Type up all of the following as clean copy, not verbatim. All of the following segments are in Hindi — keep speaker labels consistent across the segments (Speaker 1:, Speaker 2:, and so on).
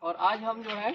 Speaker 1: और आज हम जो है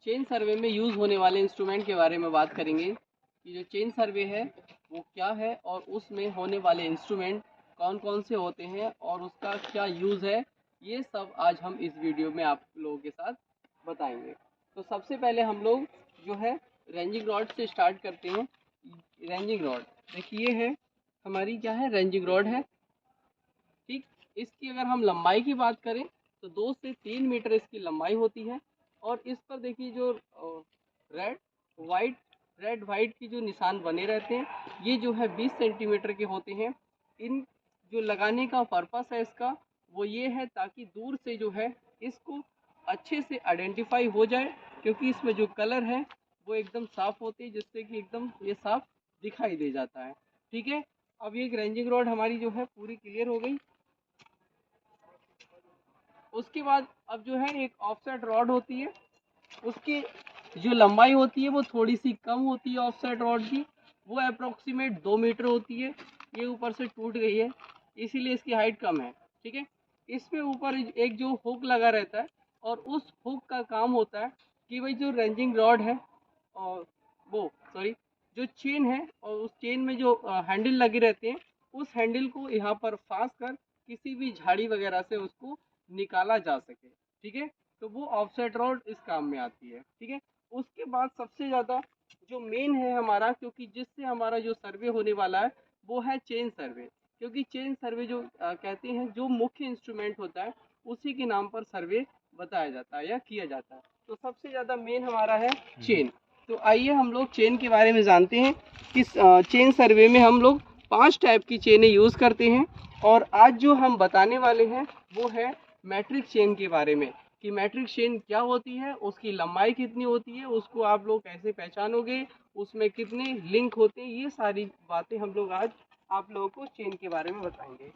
Speaker 1: चेन सर्वे में यूज़ होने वाले इंस्ट्रूमेंट के बारे में बात करेंगे कि जो चेन सर्वे है वो क्या है और उसमें होने वाले इंस्ट्रूमेंट कौन कौन से होते हैं और उसका क्या यूज़ है, ये सब आज हम इस वीडियो में आप लोगों के साथ बताएंगे। तो सबसे पहले हम लोग जो है रेंजिंग रॉड से स्टार्ट करते हैं। रेंजिंग रॉड देखिए है हमारी क्या है, रेंजिंग रॉड है, ठीक। इसकी अगर हम लंबाई की बात करें तो 2 से 3 मीटर इसकी लंबाई होती है। और इस पर देखिए जो रेड वाइट की जो निशान बने रहते हैं, ये जो है 20 सेंटीमीटर के होते हैं। इन जो लगाने का पर्पस है इसका वो ये है ताकि दूर से जो है इसको अच्छे से आइडेंटिफाई हो जाए, क्योंकि इसमें जो कलर है वो एकदम साफ होते हैं, जिससे कि एकदम ये साफ दिखाई दे जाता है, ठीक है। अब ये रेंजिंग रॉड हमारी जो है पूरी क्लियर हो गई। उसके बाद अब जो है एक ऑफसेट रॉड होती है, उसकी जो लंबाई होती है वो थोड़ी सी कम होती है ऑफसेट रॉड की, वो अप्रोक्सीमेट 2 मीटर होती है। ये ऊपर से टूट गई है इसीलिए इसकी हाइट कम है, ठीक है। इसमें ऊपर एक जो हुक लगा रहता है और उस हुक का काम होता है कि भाई जो रेंजिंग रॉड है और जो चेन है और उस चेन में जो हैंडल लगे रहते हैं, उस हैंडल को यहाँ पर फांस कर किसी भी झाड़ी वगैरह से उसको निकाला जा सके, ठीक है। तो वो ऑफसेट रॉड इस काम में आती है, ठीक है। उसके बाद सबसे ज़्यादा जो मेन है हमारा, क्योंकि जिससे हमारा जो सर्वे होने वाला है वो है चेन सर्वे, क्योंकि चेन सर्वे जो कहते हैं जो मुख्य इंस्ट्रूमेंट होता है उसी के नाम पर सर्वे बताया जाता है या किया जाता है। तो सबसे ज़्यादा मेन हमारा है चेन। तो आइए हम लोग चेन के बारे में जानते हैं कि चेन सर्वे में हम लोग 5 टाइप की चेनें यूज़ करते हैं। और आज जो हम बताने वाले हैं वो है मैट्रिक चेन के बारे में कि मैट्रिक चेन क्या होती है, उसकी लंबाई कितनी होती है, उसको आप लोग कैसे पहचानोगे, उसमें कितने लिंक होते हैं, ये सारी बातें हम लोग आज आप लोगों को चेन के बारे में बताएंगे।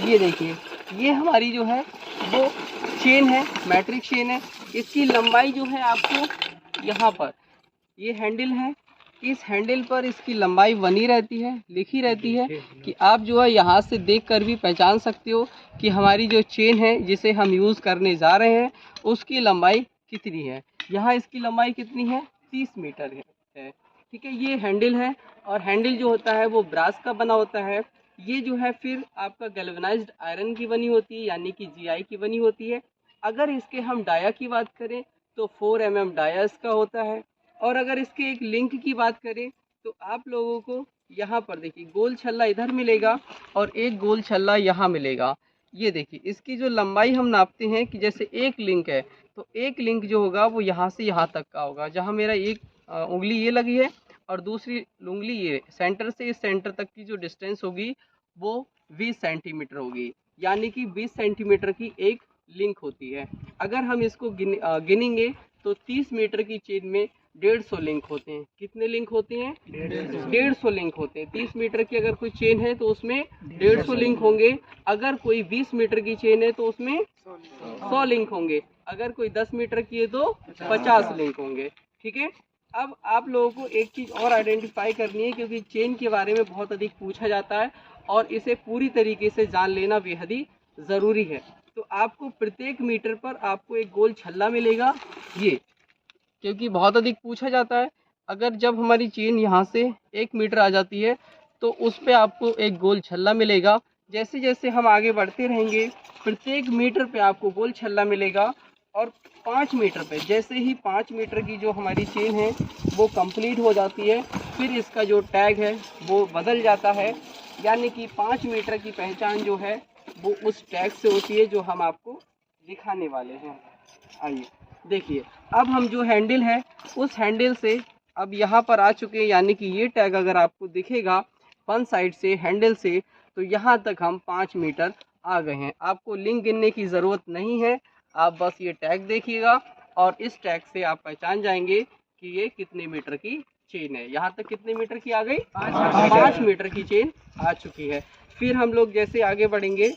Speaker 1: ये देखिए ये हमारी जो है वो चेन है, मैट्रिक चेन है। इसकी लंबाई जो है आपको यहाँ पर ये हैंडल है, इस हैंडल पर इसकी लंबाई बनी रहती है, लिखी रहती है कि आप जो है यहाँ से देखकर भी पहचान सकते हो कि हमारी जो चेन है जिसे हम यूज़ करने जा रहे हैं उसकी लंबाई कितनी है। यहाँ इसकी लंबाई कितनी है, 30 मीटर है, ठीक है। ये हैंडल है और हैंडल जो होता है वो ब्रास का बना होता है। ये जो है फिर आपका गैल्वेनाइज्ड आयरन की बनी होती है, यानी कि GI की बनी होती है। अगर इसके हम डाया की बात करें तो 4 mm डाया इसका होता है। और अगर इसके एक लिंक की बात करें तो आप लोगों को यहाँ पर देखिए गोल छल्ला इधर मिलेगा और एक गोल छल्ला यहाँ मिलेगा। ये देखिए इसकी जो लंबाई हम नापते हैं कि जैसे एक लिंक है तो एक लिंक जो होगा वो यहाँ से यहाँ तक का होगा, जहाँ मेरा एक उंगली ये लगी है और दूसरी उंगली ये, सेंटर से इस सेंटर तक की जो डिस्टेंस होगी वो 20 सेंटीमीटर होगी, यानी कि 20 सेंटीमीटर की एक लिंक होती है। अगर हम इसको गिनेंगे तो 30 मीटर की चेन में 150 लिंक होते हैं। कितने लिंक होते हैं, 150 लिंक होते हैं। 30 मीटर की अगर कोई चेन है तो उसमें 150 लिंक होंगे। अगर कोई 20 मीटर की चेन है तो उसमें 100 लिंक होंगे। अगर कोई 10 मीटर की है तो 50 लिंक होंगे, ठीक है। अब आप लोगों को एक चीज़ और आइडेंटिफाई करनी है, क्योंकि चेन के बारे में बहुत अधिक पूछा जाता है और इसे पूरी तरीके से जान लेना बेहद ही ज़रूरी है। तो आपको प्रत्येक मीटर पर आपको एक गोल छल्ला मिलेगा, ये क्योंकि बहुत अधिक पूछा जाता है। अगर जब हमारी चेन यहाँ से 1 मीटर आ जाती है तो उस पर आपको एक गोल छल्ला मिलेगा। जैसे जैसे हम आगे बढ़ते रहेंगे प्रत्येक मीटर पे आपको गोल छल्ला मिलेगा। और 5 मीटर पे, जैसे ही 5 मीटर की जो हमारी चेन है वो कंप्लीट हो जाती है, फिर इसका जो टैग है वो बदल जाता है, यानी कि 5 मीटर की पहचान जो है वो उस टैग से होती है जो हम आपको दिखाने वाले हैं। आइए देखिए, अब हम जो हैंडल है उस हैंडल से अब यहाँ पर आ चुके हैं, यानी कि ये टैग अगर आपको दिखेगा वन साइड से हैंडल से तो यहाँ तक हम 5 मीटर आ गए हैं। आपको लिंक गिनने की ज़रूरत नहीं है, आप बस ये टैग देखिएगा और इस टैग से आप पहचान जाएंगे कि ये कितने मीटर की चेन है। यहाँ तक कितने मीटर की आ गई, 5 मीटर की चेन आ चुकी है। फिर हम लोग जैसे आगे बढ़ेंगे,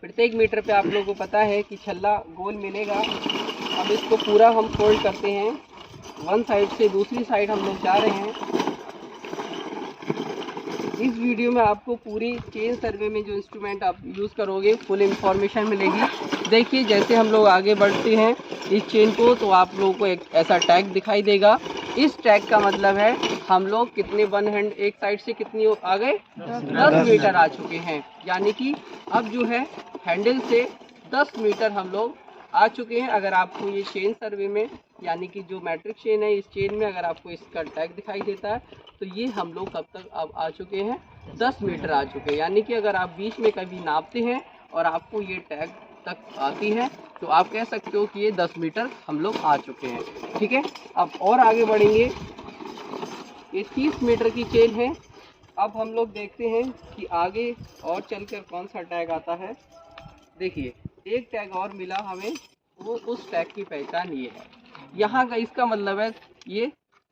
Speaker 1: प्रत्येक मीटर पे आप लोगों को पता है कि छल्ला गोल मिलेगा। अब इसको पूरा हम फोल्ड करते हैं, वन साइड से दूसरी साइड हम लोग जा रहे हैं। इस वीडियो में आपको पूरी चेन सर्वे में जो इंस्ट्रूमेंट आप यूज़ करोगे फुल इंफॉर्मेशन मिलेगी। देखिए जैसे हम लोग आगे बढ़ते हैं इस चेन को, तो आप लोगों को एक ऐसा टैग दिखाई देगा। इस टैग का मतलब है हम लोग कितने वन हैंड एक साइड से कितनी आ गए, 10 मीटर आ चुके हैं। यानी कि अब जो है हैंडल से 10 मीटर हम लोग आ चुके हैं। अगर आपको ये चेन सर्वे में यानी कि जो मैट्रिक चेन है, इस चेन में अगर आपको इसका टैग दिखाई देता है तो ये हम लोग कब तक अब आ चुके हैं, 10 मीटर आ चुके हैं। यानी कि अगर आप बीच में कभी नापते हैं और आपको ये टैग तक आती है तो आप कह सकते हो कि ये 10 मीटर हम लोग आ चुके हैं। ठीक है, अब और आगे बढ़ेंगे। ये 30 मीटर की चेन है। अब हम लोग देखते हैं कि आगे और चलकर कौन सा टैग आता है। देखिए एक टैग और मिला हमें, वो उस टैग की पहचान ये है। यहाँ का इसका मतलब है ये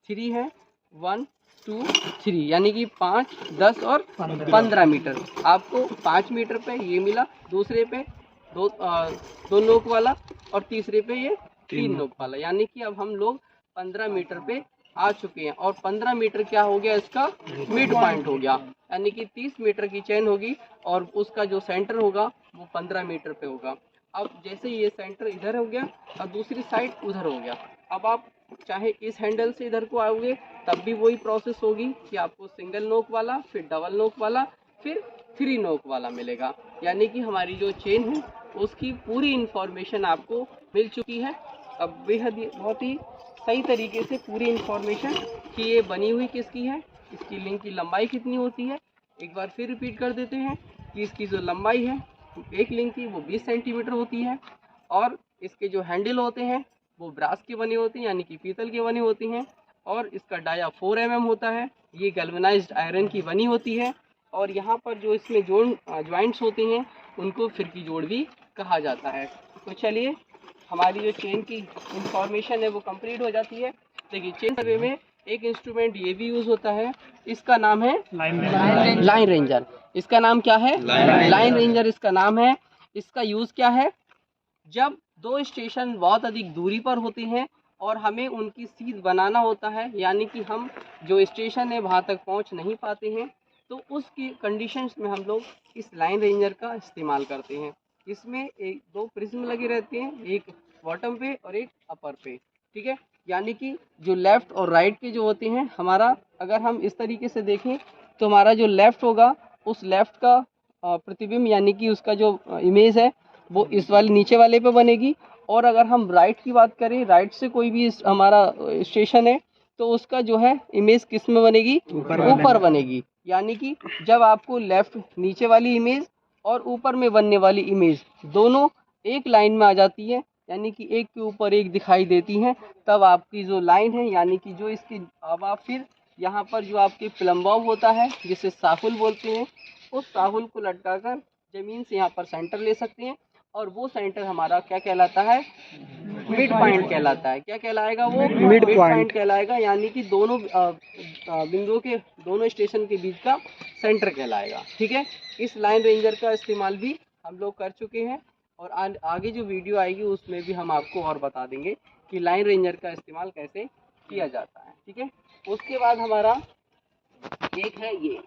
Speaker 1: 3 है, 1 2 3 यानी कि 5 10 और 15 मीटर। आपको 5 मीटर पे ये मिला, दूसरे पे दो नोक वाला और तीसरे पे ये 3 नोक वाला। यानी कि अब हम लोग 15 मीटर पे आ चुके हैं और 15 मीटर क्या हो गया, इसका मिड पॉइंट हो गया। यानी कि 30 मीटर की चेन होगी और उसका जो सेंटर होगा वो 15 मीटर पे होगा। अब जैसे ये सेंटर इधर हो गया और दूसरी साइड उधर हो गया, अब आप चाहे इस हैंडल से इधर को आओगे तब भी वही प्रोसेस होगी कि आपको सिंगल नोक वाला, फिर डबल नोक वाला, फिर 3 नोक वाला मिलेगा। यानी कि हमारी जो चेन है उसकी पूरी इंफॉर्मेशन आपको मिल चुकी है। अब बेहद बहुत ही सही तरीके से पूरी इंफॉर्मेशन कि ये बनी हुई किसकी है, इसकी लिंक की लंबाई कितनी होती है। एक बार फिर रिपीट कर देते हैं कि इसकी जो लंबाई है एक लिंक की वो 20 सेंटीमीटर होती है और इसके जो हैंडल होते हैं वो ब्रास के बने होते हैं यानी कि पीतल के बने होती हैं और इसका डाया 4 mm होता है। ये गैल्वेनाइज्ड आयरन की बनी होती है और यहाँ पर जो इसमें जॉइंट्स होते हैं उनको फिरकी जोड़ भी कहा जाता है। तो चलिए हमारी जो चेन की इंफॉर्मेशन है वो कंप्लीट हो जाती है। देखिए चेन सर्वे में एक इंस्ट्रूमेंट ये भी यूज होता है, इसका नाम है लाइन रेंजर। इसका नाम क्या है, लाइन रेंजर इसका नाम है। इसका यूज क्या है, जब दो स्टेशन बहुत अधिक दूरी पर होते हैं और हमें उनकी सीध बनाना होता है, यानी कि हम जो स्टेशन है वहाँ तक पहुँच नहीं पाते हैं, तो उसकी कंडीशंस में हम लोग इस लाइन रेंजर का इस्तेमाल करते हैं। इसमें एक दो प्रिज्म लगे रहते हैं, एक बॉटम पे और एक अपर पे। ठीक है, यानी कि जो लेफ्ट और राइट के जो होते हैं, हमारा अगर हम इस तरीके से देखें तो हमारा जो लेफ्ट होगा उस लेफ्ट का प्रतिबिंब यानी कि उसका जो इमेज है वो इस वाले नीचे वाले पे बनेगी। और अगर हम राइट की बात करें, राइट से कोई भी हमारा स्टेशन है तो उसका जो है इमेज किस में बनेगी, ऊपर बनेगी। यानी कि जब आपको लेफ्ट नीचे वाली इमेज और ऊपर में बनने वाली इमेज दोनों एक लाइन में आ जाती है, यानी कि एक के ऊपर एक दिखाई देती हैं, तब आपकी जो लाइन है यानी कि जो इसकी, अब आप फिर यहाँ पर जो आपके प्लम्बॉब होता है जिसे साहुल बोलते हैं, उस साहुल को लटकाकर जमीन से यहाँ पर सेंटर ले सकते हैं और वो सेंटर हमारा क्या कहलाता है, मिड पॉइंट कहलाता है। क्या कहलाएगा वो, मिड पॉइंट कहलाएगा। यानी कि दोनों बिंदुओं के, दोनों स्टेशन के बीच का सेंटर कहलाएगा। ठीक है, इस लाइन रेंजर का इस्तेमाल भी हम लोग कर चुके हैं और आगे जो वीडियो आएगी उसमें भी हम आपको और बता देंगे कि लाइन रेंजर का इस्तेमाल कैसे किया जाता है। ठीक है, उसके बाद हमारा एक है ये,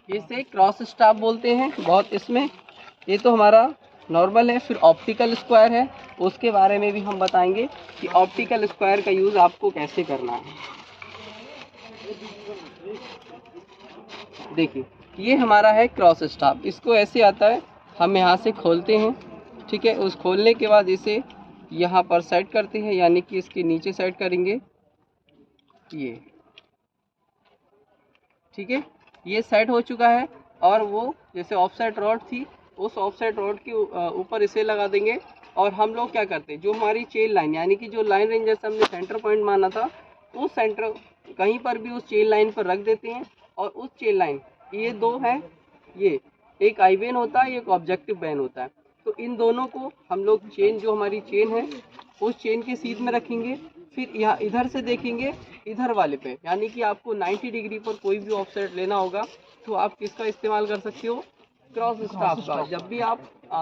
Speaker 1: इसे क्रॉस स्टाफ बोलते हैं बहुत इसमें। ये तो हमारा नॉर्मल है। फिर ऑप्टिकल स्क्वायर है, उसके बारे में भी हम बताएंगे कि ऑप्टिकल स्क्वायर का यूज़ आपको कैसे करना है। देखिए ये हमारा है क्रॉस स्टाफ। इसको ऐसे आता है, हम यहाँ से खोलते हैं। ठीक है, उस खोलने के बाद इसे यहाँ पर सेट करते हैं, यानी कि इसके नीचे सेट करेंगे ये। ठीक है, ये सेट हो चुका है और वो जैसे ऑफसेट रॉड थी उस ऑफसेट रॉड के ऊपर इसे लगा देंगे। और हम लोग क्या करते हैं, जो हमारी चेन लाइन यानी कि जो लाइन रेंजर से हमने सेंटर पॉइंट माना था, उस सेंटर कहीं पर भी उस चेन लाइन पर रख देते हैं। और उस चेन लाइन, ये दो है, ये एक आई बेन होता है, एक ऑब्जेक्टिव बेन होता है। तो इन दोनों को हम लोग चेन, जो हमारी चेन है उस चेन के सीध में रखेंगे। फिर यहाँ इधर से देखेंगे इधर वाले पे, यानी कि आपको 90 डिग्री पर कोई भी ऑफसेट लेना होगा तो आप किसका इस्तेमाल कर सकते हो, क्रॉस स्टाफ का। जब भी आप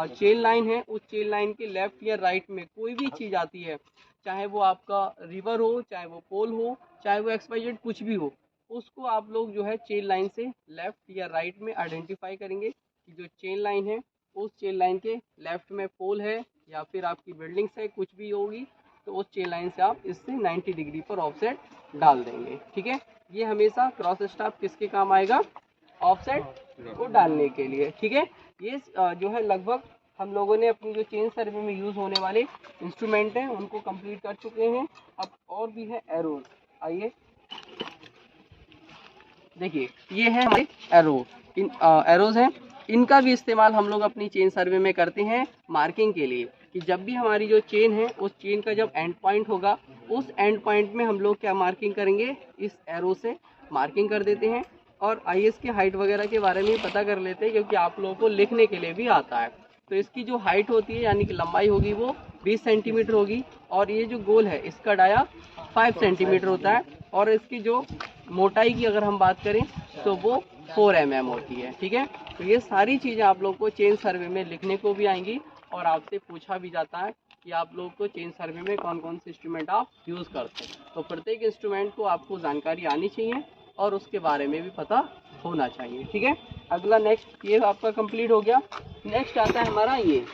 Speaker 1: चेन लाइन है उस चेन लाइन के लेफ्ट या राइट में कोई भी चीज़ आती है, चाहे वो आपका रिवर हो, चाहे वो पोल हो, चाहे वो XYZ कुछ भी हो, उसको आप लोग जो है चेन लाइन से लेफ्ट या राइट में आइडेंटिफाई करेंगे कि जो चेन लाइन है उस चेन लाइन के लेफ्ट में पोल है या फिर आपकी बिल्डिंग्स है, कुछ भी होगी, तो उस चेन लाइन से आप इससे 90 डिग्री पर ऑफसेट डाल देंगे। ठीक है, ये हमेशा क्रॉस स्टाफ किसके काम आएगा? ऑफसेट को डालने के लिए। ठीक है, ये जो है लगभग हम लोगों ने अपनी जो चेन सर्वे में यूज होने वाले इंस्ट्रूमेंट हैं उनको कंप्लीट कर चुके हैं। अब और भी है एरोज। आइए देखिए, ये है हमारे एरो। इन एरोज हैं, इनका भी इस्तेमाल हम लोग अपनी चेन सर्वे में करते हैं मार्किंग के लिए, कि जब भी हमारी जो चेन है उस चेन का जब एंड पॉइंट होगा उस एंड पॉइंट में हम लोग क्या मार्किंग करेंगे? इस एरो से मार्किंग कर देते हैं। और आईएस की हाइट वगैरह के बारे में पता कर लेते हैं, क्योंकि आप लोगों को लिखने के लिए भी आता है। तो इसकी जो हाइट होती है यानी कि लंबाई होगी वो 20 सेंटीमीटर होगी, और ये जो गोल है इसका डाया 5 सेंटीमीटर होता है, और इसकी जो मोटाई की अगर हम बात करें तो वो 4 mm होती है। ठीक है, तो ये सारी चीज़ें आप लोग को चेन सर्वे में लिखने को भी आएंगी, और आपसे पूछा भी जाता है कि आप लोग को चेन सर्वे में कौन कौन से इंस्ट्रूमेंट आप यूज़ करते हैं। तो प्रत्येक इंस्ट्रूमेंट को आपको जानकारी आनी चाहिए और उसके बारे में भी पता होना चाहिए। ठीक है, अगला नेक्स्ट ये आपका कंप्लीट हो गया। नेक्स्ट आता है हमारा ये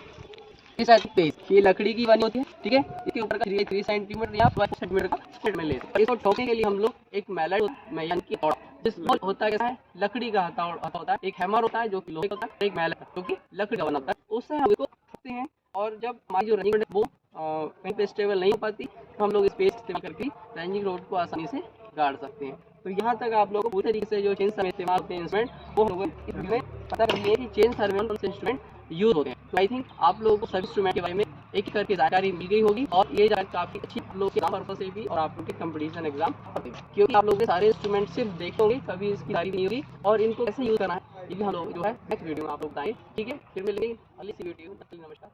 Speaker 1: लकड़ी की बनी होती है। ठीक है, इसके ऊपर का 3 सेंटीमीटर या 5 सेंटीमीटर का स्टेट में लेते हैं। इसको ठोकने के लिए हम लोग एक मैलेट यानी कि जिसमें होता है कैसा है, लकड़ी का हथौड़ा होता है, एक हैमर होता है जो कि लोहे का होता है, एक मैलेट जो कि लकड़ी का बना होता है, उससे हम इसको ठोकते हैं। और जब हमारी जो रनिंग है वो कहीं पे स्टेबल नहीं हो पाती तो हम लोग स्पेस इस्तेमाल करके रनिंग रोड को आसानी से गाड़ सकते हैं। तो यहाँ तक आप लोगों को पूरी तरीके से जो चेन सर्वे इस्तेमाल होते हैं इंस्ट्रूमेंट वो हम लोग इसमें पता कर लिए कि चेन सर्वे में कौन से इंस्ट्रूमेंट यूज होते हैं। तो आई थिंक आप लोगों को सभी इंस्ट्रूमेंट के बारे में एक करके जानकारी मिल गई होगी, और ये जानकारी काफी अच्छी आप लोग के पर्पस से भी और आप लोग के कंपटीशन एग्जाम, क्योंकि आप लोग सारे इंस्ट्रूमेंट सिर्फ देखे होंगे, कभी इसकी तारीफ नहीं होगी, और इनको कैसे यूज करना है ये भी हम लोग जो है नेक्स्ट वीडियो में आप लोग बताएंगे। ठीक है, फिर मिलेंगे अगली वीडियो में। नमस्कार।